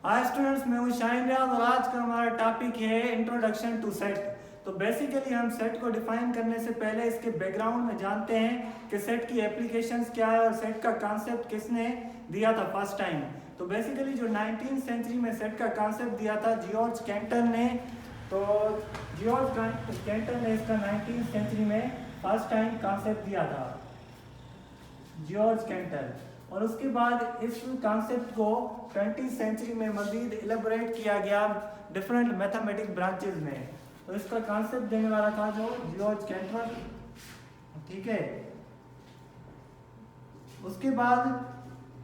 Hi students, मैं हूँ शाहिन रियाज और आज का हमारा टॉपिक है इंट्रोडक्शन टू सेट। तो बेसिकली हम सेट को डिफाइन करने से पहले इसके बैकग्राउंड में जानते हैं कि सेट की एप्लीकेशंस क्या है और सेट का कॉन्सेप्ट किसने दिया था फर्स्ट टाइम। तो बेसिकली जो 19th सेंचुरी में सेट का कॉन्सेप्ट दिया था जॉर्ज कैंटर ने। तो जॉर्ज कैंटर ने इसका 19th सेंचुरी में फर्स्ट टाइम कॉन्सेप्ट दिया था, जॉर्ज कैंटर। और उसके बाद इस कॉन्सेप्ट को 20th सेंचुरी में मजीद एलेबोरेट किया गया डिफरेंट मैथमेटिक ब्रांचेस में। तो इसका कॉन्सेप्ट देने वाला था जो जॉर्ज कैंटर, ठीक है। उसके बाद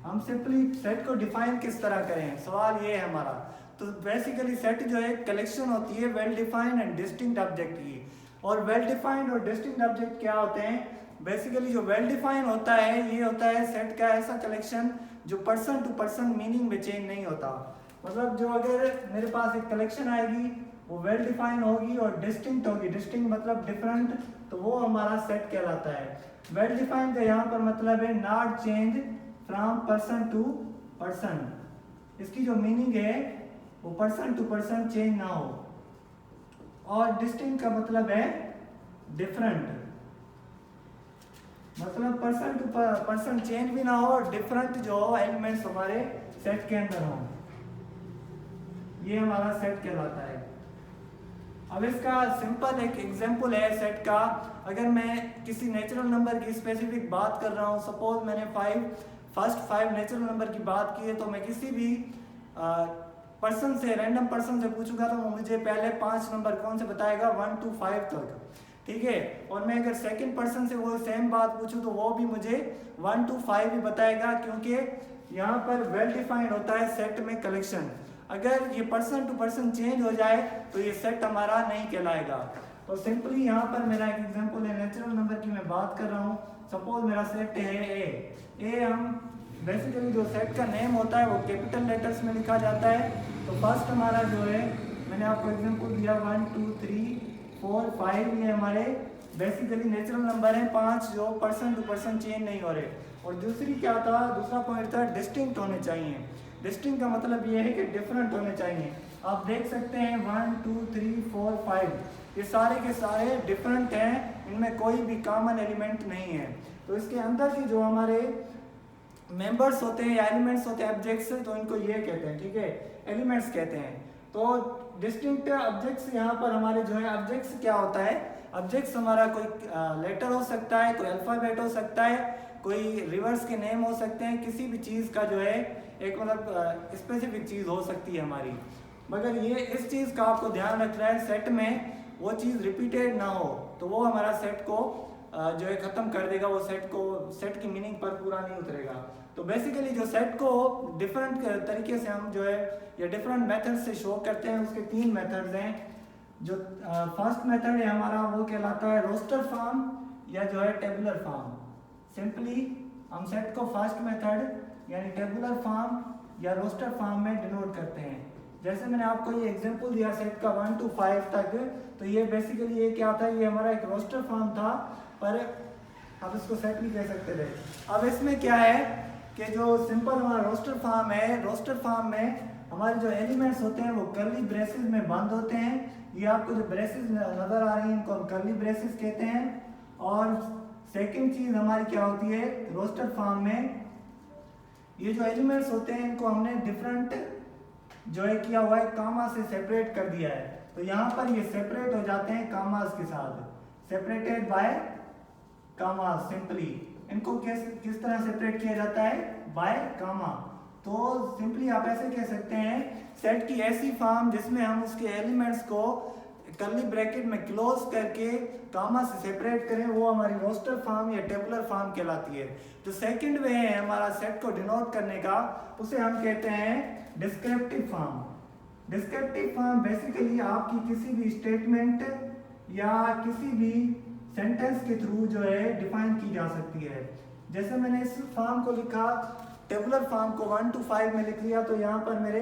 हम सिंपली सेट को डिफाइन किस तरह करें, सवाल ये है हमारा। तो बेसिकली सेट जो है कलेक्शन होती है well defined and distinct object की। और वेल डिफाइंड और डिस्टिंक्ट ऑब्जेक्ट क्या होते हैं? बेसिकली जो वेल डिफाइन होता है ये होता है सेट का ऐसा कलेक्शन जो पर्सन टू पर्सन मीनिंग में चेंज नहीं होता। मतलब जो अगर मेरे पास एक कलेक्शन आएगी वो वेल डिफाइन होगी और डिस्टिंक्ट होगी। डिस्टिंक्ट मतलब डिफरेंट, तो वो हमारा सेट कहलाता है। वेल डिफाइन का यहाँ पर मतलब है not change from person to person. इसकी जो मीनिंग है वो पर्सन टू पर्सन चेंज ना हो। और डिस्टिंक्ट का मतलब है डिफरेंट, मतलब पर्सन टू पर्सन चेंज भी ना हो और डिफरेंट जो एलिमेंट्स हमारे सेट के अंदर हो, ये हमारा सेट कहलाता है। अब इसका सिंपल एक एग्जांपल है सेट का। अगर मैं किसी नेचुरल नंबर की स्पेसिफिक बात कर रहा हूँ, सपोज मैंने फर्स्ट 5 नेचुरल नंबर की बात की है, तो मैं किसी भी पर्सन से, रैंडम पर्सन से पूछूंगा तो वो मुझे पहले 5 नंबर कौन से बताएगा 1 to 5 तक, ठीक है। और मैं अगर सेकंड पर्सन से वो सेम बात पूछूं तो वो भी मुझे 1 to 5 ही बताएगा, क्योंकि यहाँ पर वेल डिफाइंड होता है सेट में कलेक्शन। अगर ये पर्सन टू पर्सन चेंज हो जाए तो ये सेट हमारा नहीं कहलाएगा। तो सिंपली यहाँ पर मेरा एक एग्जांपल है, नेचुरल नंबर की मैं बात कर रहा हूँ। सपोज मेरा सेट है ए। हम बेसिकली जो सेट का नेम होता है वो कैपिटल लेटर्स में लिखा जाता है। तो फर्स्ट हमारा जो है, मैंने आपको एग्जांपल दिया 1 2 3 4 5, ये हमारे बेसिकली नेचुरल नंबर हैं 5 जो पर्सन टू पर्सन चेंज नहीं हो रहे। और दूसरी क्या था, दूसरा पॉइंट था डिस्टिंक्ट होने चाहिए। डिस्टिंक्ट का मतलब ये है कि डिफरेंट होने चाहिए। आप देख सकते हैं 1 2 3 4 5 ये सारे के सारे डिफरेंट हैं, इनमें कोई भी कॉमन एलिमेंट नहीं है। तो इसके अंदर के जो हमारे मेंबर्स होते हैं या एलिमेंट्स होते हैं ऑब्जेक्ट्स, तो इनको ये कहते हैं, ठीक है, एलिमेंट्स कहते हैं। तो डिस्टिंक्ट ऑब्जेक्ट्स यहाँ पर हमारे जो है, ऑब्जेक्ट्स क्या होता है, ऑब्जेक्ट्स हमारा कोई लेटर हो सकता है, कोई अल्फाबेट हो सकता है, कोई रिवर्स के नेम हो सकते हैं, किसी भी चीज़ का जो है एक मतलब स्पेसिफिक चीज़ हो सकती है हमारी। मगर ये इस चीज़ का आपको ध्यान रखना है, सेट में वो चीज़ रिपीटेड ना हो, तो वो हमारा सेट को जो है ख़त्म कर देगा, वो सेट की मीनिंग पर पूरा नहीं उतरेगा। तो बेसिकली जो सेट को डिफरेंट तरीके से हम जो है या डिफरेंट मेथड से शो करते हैं, उसके 3 मेथड्स हैं। जो फर्स्ट मेथड है हमारा वो कहलाता है रोस्टर फॉर्म या जो है टेबुलर फॉर्म। सिंपली हम सेट को फर्स्ट मेथड यानी टेबुलर फॉर्म या रोस्टर फॉर्म में डिनोट करते हैं। जैसे मैंने आपको ये एग्जांपल दिया सेट का 1 to 5 तक, तो ये बेसिकली ये क्या था, ये हमारा एक रोस्टर फॉर्म था, पर आप इसको सेट नहीं कह सकते थे। अब इसमें क्या है कि जो सिंपल हमारा रोस्टर फॉर्म है, रोस्टर फॉर्म में हमारे जो एलिमेंट्स होते हैं वो कर्ली ब्रेसेस में बंद होते हैं। ये आपको जो ब्रेसेस नज़र आ रही हैं इनको हम कर्ली ब्रेसेस कहते हैं। और सेकंड चीज़ हमारी क्या होती है, रोस्टर फॉर्म में ये जो एलिमेंट्स होते हैं इनको हमने डिफरेंट जो है किया हुआ है, कामा से सेपरेट कर दिया है। तो यहाँ पर ये सेपरेट हो जाते हैं कामास के साथ, सेपरेटेड बाय कामा। सिंपली इनको किस तरह सेपरेट किया जाता है, बाय कामा। तो सिंपली आप ऐसे कह सकते हैं सेट की ऐसी फॉर्म जिसमें हम उसके एलिमेंट्स को कर्ली ब्रैकेट में क्लोज करके कामा से सेपरेट करें, वो हमारी रोस्टर फॉर्म या टेबुलर फॉर्म कहलाती है। जो सेकंड वे है हमारा सेट को डिनोट करने का, उसे हम कहते हैं descriptive form. Descriptive form basically आपकी किसी भी स्टेटमेंट या किसी भी सेंटेंस के थ्रू जो है डिफाइन की जा सकती है। जैसे मैंने इस फॉर्म को लिखा, टेबुलर फॉर्म को 1 to 5 में लिख लिया, तो यहाँ पर मेरे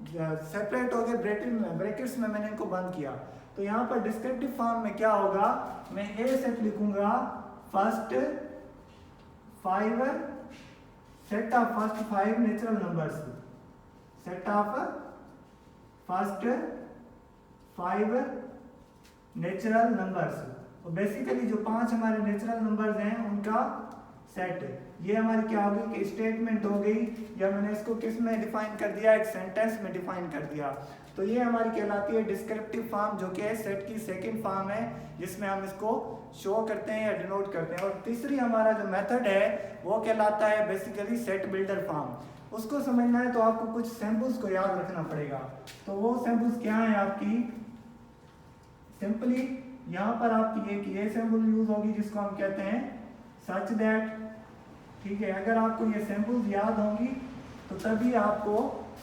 सेपरेट हो गए ब्रैकेट्स में मैंने इनको बंद किया। तो यहाँ पर डिस्क्रिप्टिव फॉर्म में क्या होगा, मैं ए सेट लिखूंगा, first 5 set of first 5 natural numbers. Set of first 5 natural numbers. तो बेसिकली जो 5 हमारे नेचुरल नंबर्स हैं उनका सेट। ये हमारी क्या होगी कि स्टेटमेंट हो गई, या मैंने इसको किस में डिफाइन कर दिया, एक सेंटेंस में डिफाइन कर दिया। तो ये हमारी कहलाती है डिस्क्रिप्टिव फॉर्म, जो कि है सेट की सेकंड फॉर्म है, जिसमें हम इसको शो करते हैं या डिनोट करते हैं। और तीसरी हमारा जो मेथड है वो कहलाता है बेसिकली सेट बिल्डर फॉर्म। उसको समझना है तो आपको कुछ सैंपल्स को याद रखना पड़ेगा। तो वो सैंपल्स क्या है आपकी, सिंपली यहाँ पर आपकी ये सैंपल यूज होगी जिसको हम कहते हैं सच दैट। ठीक है, अगर आपको ये सैंपल्स याद होंगी तो तभी आपको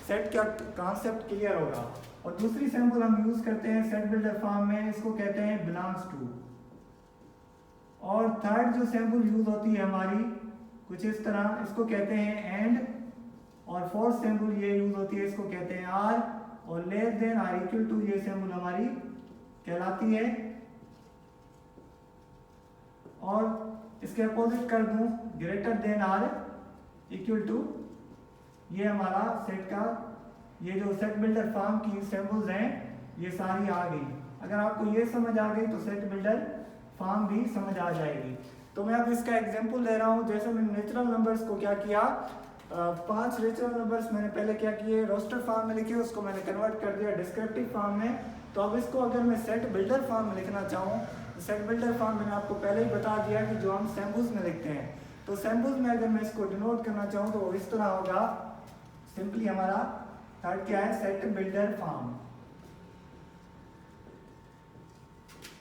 सेट का कॉन्सेप्ट क्लियर होगा। और दूसरी सैंपल हम यूज करते हैं सेट बिल्डर फॉर्म में, इसको कहते हैं बिलोंग्स टू। और थर्ड जो सैंपल यूज होती है हमारी कुछ इस तरह, इसको कहते हैं एंड। और फोर्थ सैंपल ये यूज होती है, इसको कहते हैं आर। और less than R equal to ये सैंपल हमारी कहलाती है। और इसके अपोजिट कर दूं greater than R equal to, ये हमारा सेट का, ये जो सेट बिल्डर फॉर्म की सैंपल्स हैं ये सारी आ गई। अगर आपको ये समझ आ गई तो सेट बिल्डर फॉर्म भी समझ आ जाएगी। तो मैं अब इसका एग्जांपल ले रहा हूँ। जैसे मैंने नेचुरल नंबर्स को क्या किया, 5 नेचुरल नंबर्स मैंने पहले क्या किए, रोस्टर फॉर्म में लिखे, उसको मैंने कन्वर्ट कर दिया डिस्क्रिप्टिव फॉर्म में। तो अब इसको अगर मैं सेट बिल्डर फॉर्म में लिखना चाहूँ, सेट बिल्डर फॉर्म मैंने आपको पहले ही बता दिया कि जो हम सैंपल्स में लिखते हैं। तो सैंपल्स में अगर मैं इसको डिनोट करना चाहूँ तो इस तरह होगा। सिंपली हमारा थर्ड क्या है, सेट बिल्डर फॉर्म।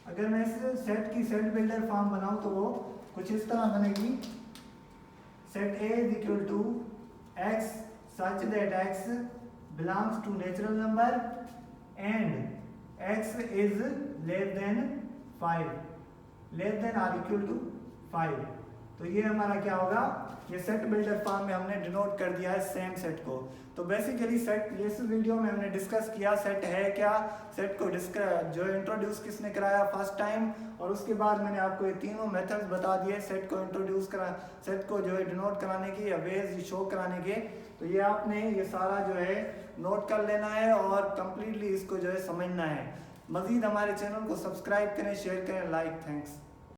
अगर मैं इस सेट की सेट बिल्डर फॉर्म बनाऊं तो वो कुछ इस तरह बनेगी। Set A is equal to x such that x belongs to natural number and x is less than 5, less than or equal to 5। तो ये हमारा क्या होगा, ये सेट बिल्डर फॉर्म में हमने डिनोट कर दिया है सेम सेट को। तो बेसिकली सेट, इस वीडियो में हमने डिस्कस किया सेट है क्या, सेट को जो इंट्रोड्यूस किसने कराया फर्स्ट टाइम, और उसके बाद मैंने आपको ये तीनों मेथड्स बता दिए सेट को इंट्रोड्यूस करा, सेट को जो है डिनोट कराने की या वेज शो कराने के। तो ये आपने ये सारा जो है नोट कर लेना है और कंप्लीटली इसको जो है समझना है। मजीद हमारे चैनल को सब्सक्राइब करें, शेयर करें, लाइक। थैंक्स।